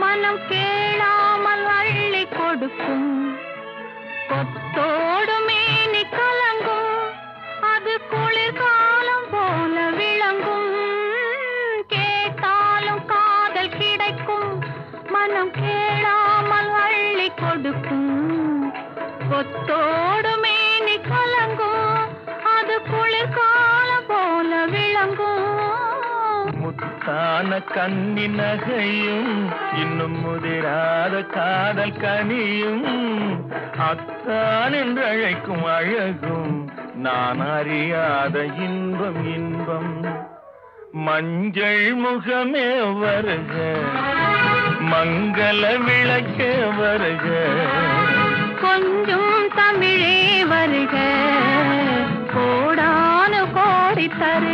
மனம் கேளாமல் அள்ளி கொடுக்கும் கொத்தோடு மேனி கலங்கும் அது குளிர்காலம் போல விளங்கும் கேட்டாலும் காதல் கிடைக்கும் மனம் கேளாமல் அள்ளி கொடுக்கும் கொத்தோடு மேனி கலங்கும் அது குளிர்காலம் போல விளங்கும் முத்தான கண்ணி நகையும் இன்னும் முதிராத காதல் கனியும் அத்தான் என்று அழைக்கும் அழகும் நான் அறியாத இன்பம் இன்பம் மஞ்சள் முகமே வருக மங்கள விளக்கே வருக கொஞ்சம் தமிழே வருக கோடானு கோடி தருக